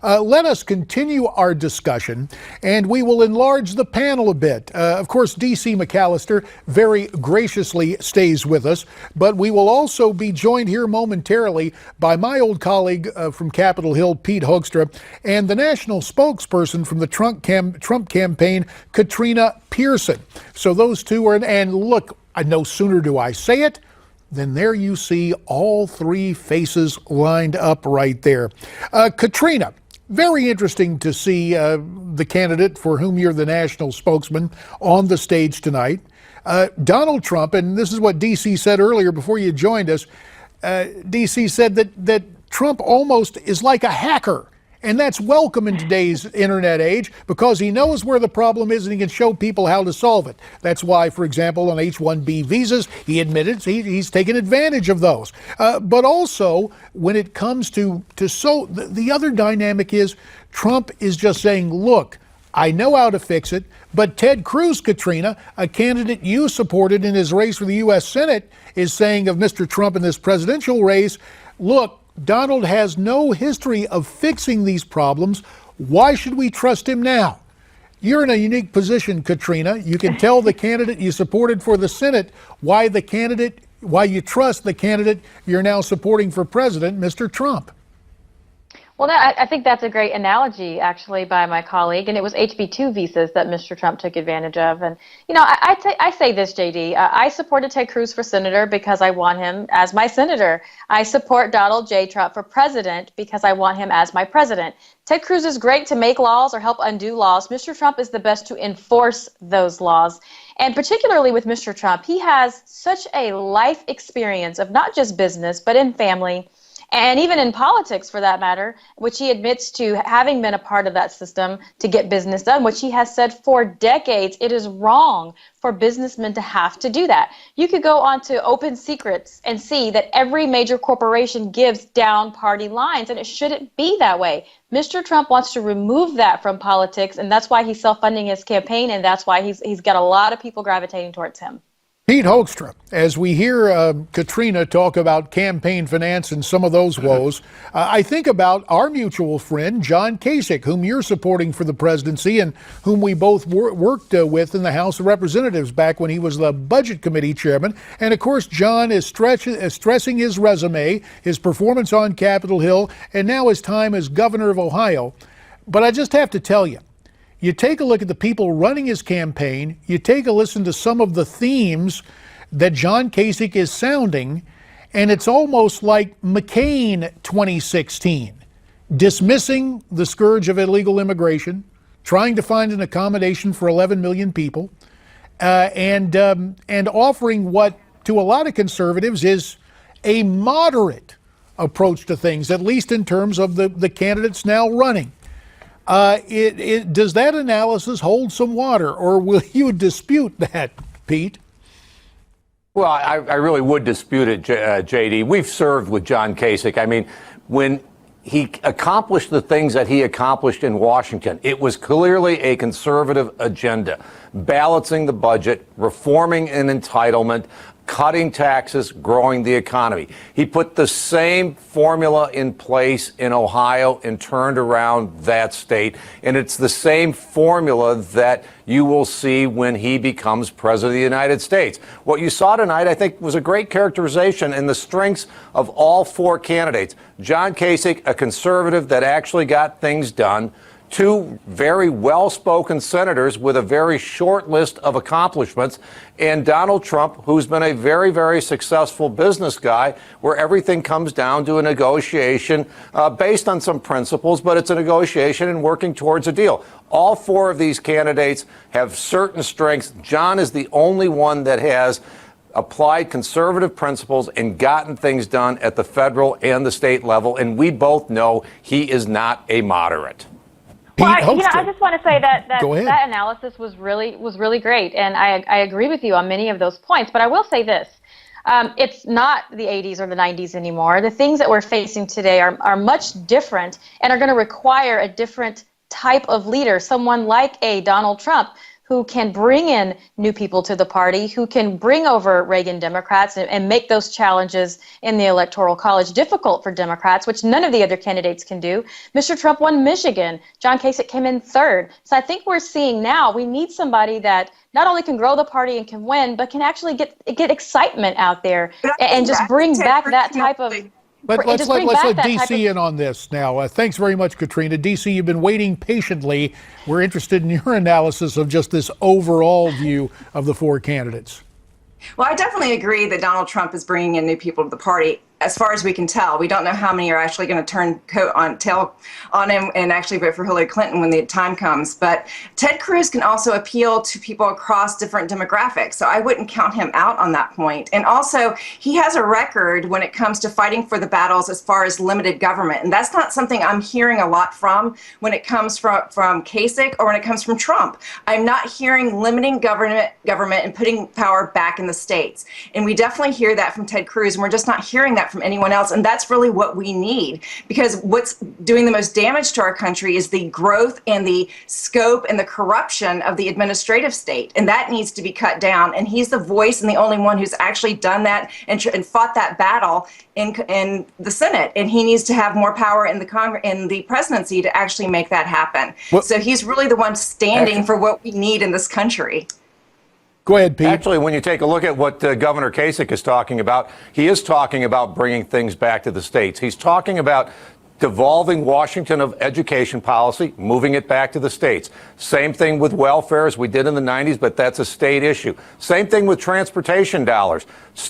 Let us continue our discussion, and we will enlarge the panel a bit. Of course, D.C. McAllister very graciously stays with us, but we will also be joined here momentarily by my old colleague from Capitol Hill, Pete Hoekstra, and the national spokesperson from the Trump campaign, Katrina Pierson. So those two are, and look, no sooner do I say it, then there you see all three faces lined up right there. Katrina, very interesting to see the candidate for whom you're the national spokesman on the stage tonight. Donald Trump, and this is what D.C. said earlier before you joined us, D.C. said that Trump almost is like a hacker. And that's welcome in today's internet age because he knows where the problem is and he can show people how to solve it. That's why, for example, on H-1B visas, he admitted he's taken advantage of those. But also, when it comes to the other dynamic is Trump is just saying, look, I know how to fix it, but Ted Cruz, Katrina, a candidate you supported in his race for the U.S. Senate, is saying of Mr. Trump in this presidential race, look, Donald has no history of fixing these problems. Why should we trust him now? You're in a unique position, Katrina. You can tell the candidate you supported for the Senate why you trust the candidate you're now supporting for president, Mr. Trump. Well, I think that's a great analogy, actually, by my colleague, and it was HB2 visas that Mr. Trump took advantage of. And, you know, I say this, JD, I supported Ted Cruz for senator because I want him as my senator. I support Donald J. Trump for president because I want him as my president. Ted Cruz is great to make laws or help undo laws. Mr. Trump is the best to enforce those laws. And particularly with Mr. Trump, he has such a life experience of not just business, but in family, and even in politics, for that matter, which he admits to having been a part of that system to get business done, which he has said for decades it is wrong for businessmen to have to do that. You could go on to Open Secrets and see that every major corporation gives down party lines, and it shouldn't be that way. Mr. Trump wants to remove that from politics, and that's why he's self-funding his campaign, and that's why he's got a lot of people gravitating towards him. Pete Hoekstra, as we hear Katrina talk about campaign finance and some of those woes, I think about our mutual friend, John Kasich, whom you're supporting for the presidency and whom we both worked with in the House of Representatives back when he was the Budget Committee chairman. And, of course, John is stressing his resume, his performance on Capitol Hill, and now his time as governor of Ohio. But I just have to tell you, you take a look at the people running his campaign, you take a listen to some of the themes that John Kasich is sounding, and it's almost like McCain 2016, dismissing the scourge of illegal immigration, trying to find an accommodation for 11 million people, and offering what to a lot of conservatives is a moderate approach to things, at least in terms of the candidates now running. Does that analysis hold some water, or will you dispute that, Pete? Well, I really would dispute it, JD. We've served with John Kasich. I mean, when he accomplished the things that he accomplished in Washington, it was clearly a conservative agenda, balancing the budget, reforming an entitlement, cutting taxes, growing the economy. He put the same formula in place in Ohio and turned around that state. And it's the same formula that you will see when he becomes president of the United States. What you saw tonight, I think, was a great characterization in the strengths of all four candidates. John Kasich, a conservative that actually got things done. Two very well-spoken senators with a very short list of accomplishments, and Donald Trump, who's been a very, very successful business guy, where everything comes down to a negotiation based on some principles, but it's a negotiation and working towards a deal. All four of these candidates have certain strengths. John is the only one that has applied conservative principles and gotten things done at the federal and the state level, and we both know he is not a moderate. Well, I just want to say that analysis was really great, and I agree with you on many of those points. But I will say this: it's not the 80s or the 90s anymore. The things that we're facing today are much different and are going to require a different type of leader, someone like a Donald Trump, who can bring in new people to the party, who can bring over Reagan Democrats and make those challenges in the Electoral College difficult for Democrats, which none of the other candidates can do. Mr. Trump won Michigan. John Kasich came in third. So I think we're seeing now we need somebody that not only can grow the party and can win, but can actually get excitement out there and just bring back that type of... Let's let DC in on this now. Thanks very much, Katrina. DC, you've been waiting patiently. We're interested in your analysis of just this overall view of the four candidates. Well, I definitely agree that Donald Trump is bringing in new people to the party. As far as we can tell, we don't know how many are actually going to turn tail on him and actually vote for Hillary Clinton when the time comes. But Ted Cruz can also appeal to people across different demographics, so I wouldn't count him out on that point. And also, he has a record when it comes to fighting for the battles as far as limited government, and that's not something I'm hearing a lot from when it comes from Kasich or when it comes from Trump. I'm not hearing limiting government and putting power back in the states, and we definitely hear that from Ted Cruz, and we're just not hearing that from anyone else. And that's really what we need, because what's doing the most damage to our country is the growth and the scope and the corruption of the administrative state. And that needs to be cut down. And he's the voice and the only one who's actually done that and fought that battle in the Senate. And he needs to have more power in the presidency to actually make that happen. Well, so he's really the one standing for what we need in this country. Go ahead, Pete. Actually, when you take a look at what Governor Kasich is talking about, he is talking about bringing things back to the states. He's talking about devolving Washington of education policy, moving it back to the states. Same thing with welfare as we did in the 90s, but that's a state issue. Same thing with transportation dollars.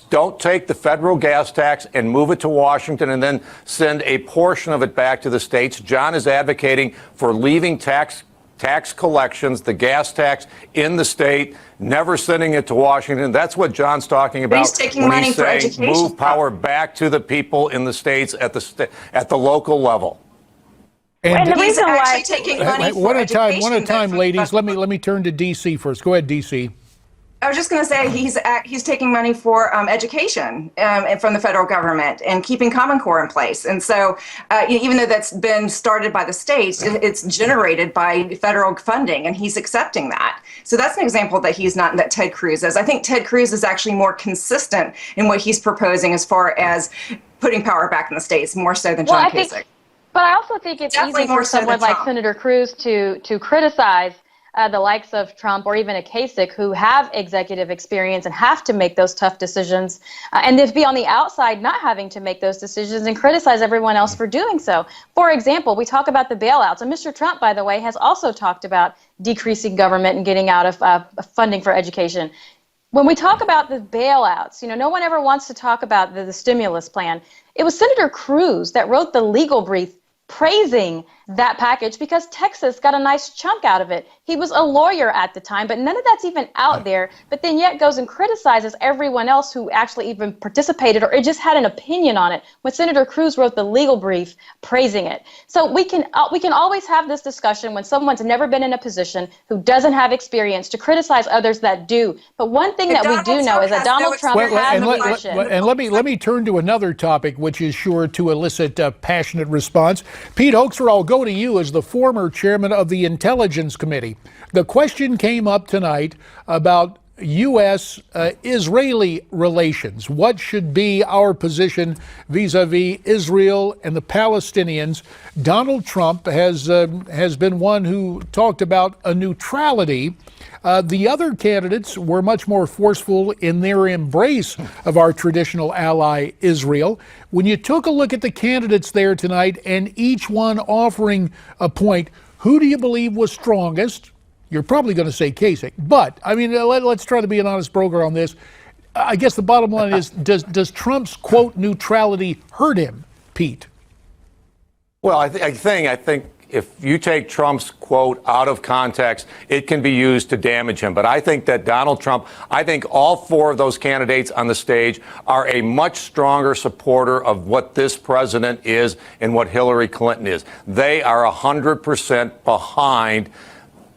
Don't take the federal gas tax and move it to Washington and then send a portion of it back to the states. John is advocating for leaving tax collections, the gas tax in the state, never sending it to Washington. That's what John's talking about. He's taking money for education. Move power back to the people in the states at the local level. And the reason why taking money one at a time, ladies. Let me turn to DC first. Go ahead, DC. I was just going to say he's taking money for education from the federal government and keeping Common Core in place. And so even though that's been started by the states, it's generated by federal funding, and he's accepting that. So that's an example that he's not, that Ted Cruz is. I think Ted Cruz is actually more consistent in what he's proposing as far as putting power back in the states, more so than John Kasich. But I also think it's easy for someone like Senator Cruz to criticize the likes of Trump or even a Kasich who have executive experience and have to make those tough decisions, and to be on the outside not having to make those decisions and criticize everyone else for doing so. For example, we talk about the bailouts, and Mr. Trump, by the way, has also talked about decreasing government and getting out of funding for education. When we talk about the bailouts, no one ever wants to talk about the stimulus plan. It was Senator Cruz that wrote the legal brief praising that package because Texas got a nice chunk out of it. He was a lawyer at the time, but none of that's even out there, but then yet goes and criticizes everyone else who actually even participated or just had an opinion on it when Senator Cruz wrote the legal brief praising it. So we can always have this discussion when someone's never been in a position, who doesn't have experience, to criticize others that do. But one thing that we do know is that Donald Trump has leadership. And let me turn to another topic which is sure to elicit passionate response. Pete Hoekstra, I'll go to you as the former chairman of the Intelligence Committee. The question came up tonight about U.S.-Israeli relations. What should be our position vis-a-vis Israel and the Palestinians? Donald Trump has been one who talked about a neutrality. The other candidates were much more forceful in their embrace of our traditional ally, Israel. When you took a look at the candidates there tonight and each one offering a point, who do you believe was strongest? You're probably going to say Kasich, but I mean, let's try to be an honest broker on this. I guess the bottom line is, does Trump's quote neutrality hurt him, Pete? Well, I think if you take Trump's quote out of context, it can be used to damage him. But I think that Donald Trump, I think all four of those candidates on the stage are a much stronger supporter of what this president is and what Hillary Clinton is. They are 100% behind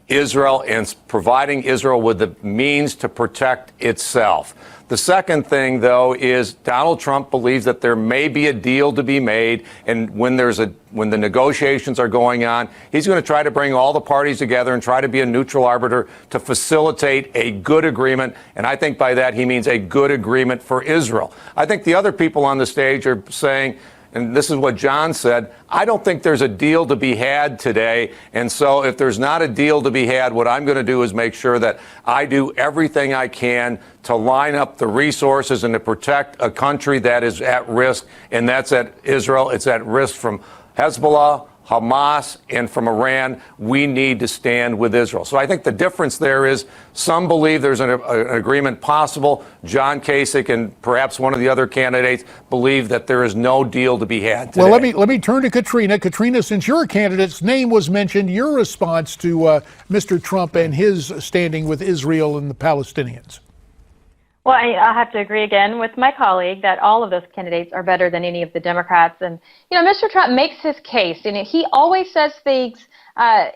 Israel and providing Israel with the means to protect itself. The second thing, though, is Donald Trump believes that there may be a deal to be made, and when the negotiations are going on, he's going to try to bring all the parties together and try to be a neutral arbiter to facilitate a good agreement. And I think by that he means a good agreement for Israel. I think the other people on the stage are saying, and this is what John said, I don't think there's a deal to be had today. And so if there's not a deal to be had, what I'm going to do is make sure that I do everything I can to line up the resources and to protect a country that is at risk, and that's at Israel. It's at risk from Hezbollah, Hamas, and from Iran. We need to stand with Israel. So I think the difference there is some believe there's an agreement possible. John Kasich and perhaps one of the other candidates believe that there is no deal to be had today. Well, let me turn to Katrina. Katrina, since your candidate's name was mentioned, your response to Mr. Trump and his standing with Israel and the Palestinians. Well, I have to agree again with my colleague that all of those candidates are better than any of the Democrats. And, Mr. Trump makes his case, and he always says things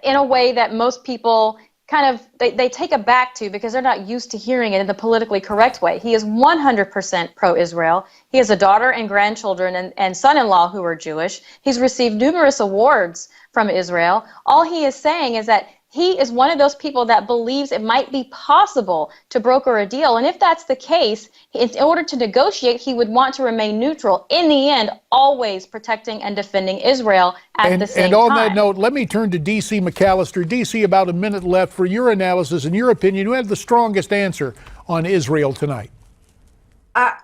in a way that most people kind of, they take aback to because they're not used to hearing it in the politically correct way. He is 100% pro-Israel. He has a daughter and grandchildren and son-in-law who are Jewish. He's received numerous awards from Israel. All he is saying is that he is one of those people that believes it might be possible to broker a deal. And if that's the case, in order to negotiate, he would want to remain neutral. In the end, always protecting and defending Israel at the same time. And on that note, let me turn to D.C. McAllister. D.C., about a minute left for your analysis and your opinion. Who had the strongest answer on Israel tonight?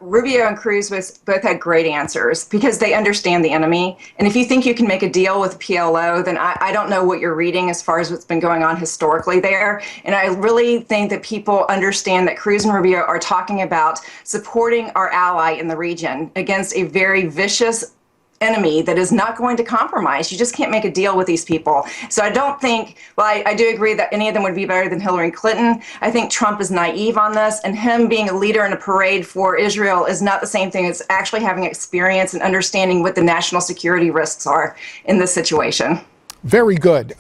Rubio and Cruz both had great answers because they understand the enemy. And if you think you can make a deal with PLO, then I don't know what you're reading as far as what's been going on historically there. And I really think that people understand that Cruz and Rubio are talking about supporting our ally in the region against a very vicious enemy that is not going to compromise. You just can't make a deal with these people. So I don't think, well, I do agree that any of them would be better than Hillary Clinton. I think Trump is naive on this, and him being a leader in a parade for Israel is not the same thing as actually having experience and understanding what the national security risks are in this situation. Very good.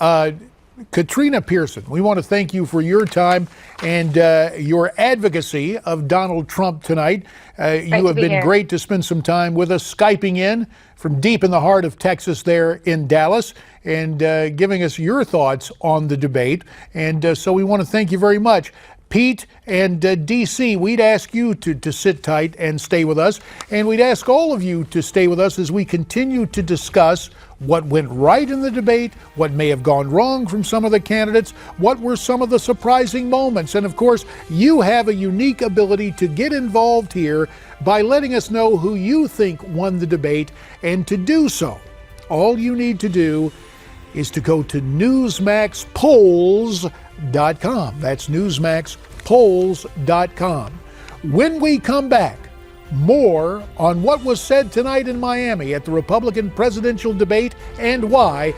Katrina Pierson, we want to thank you for your time and your advocacy of Donald Trump tonight. You have been great to spend some time with us, Skyping in from deep in the heart of Texas there in Dallas, and giving us your thoughts on the debate. And so we want to thank you very much. Pete and DC, we'd ask you to sit tight and stay with us. And we'd ask all of you to stay with us as we continue to discuss what went right in the debate, what may have gone wrong from some of the candidates, what were some of the surprising moments. And of course, you have a unique ability to get involved here by letting us know who you think won the debate. And to do so, all you need to do is to go to newsmaxpolls.com. That's newsmaxpolls.com. When we come back, more on what was said tonight in Miami at the Republican presidential debate and why